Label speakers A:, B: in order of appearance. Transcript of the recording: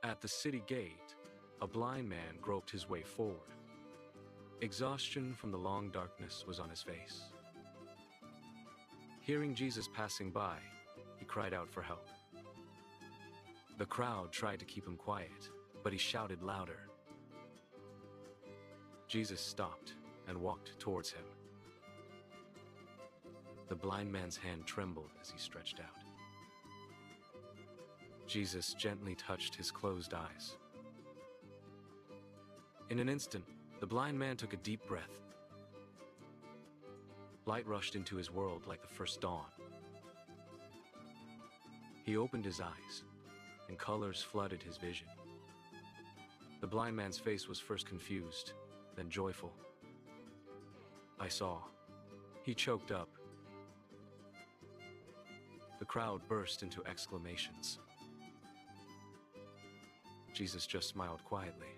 A: At the city gate, a blind man groped his way forward. Exhaustion from the long darkness was on his face. Hearing Jesus passing by, he cried out for help. The crowd tried to keep him quiet, but he shouted louder. Jesus stopped and walked towards him. The blind man's hand trembled as he stretched out. Jesus gently touched his closed eyes. In an instant, the blind man took a deep breath. Light rushed into his world like the first dawn. He opened his eyes, and colors flooded his vision. The blind man's face was first confused, then joyful. "I saw." He choked up. The crowd burst into exclamations. Jesus just smiled quietly.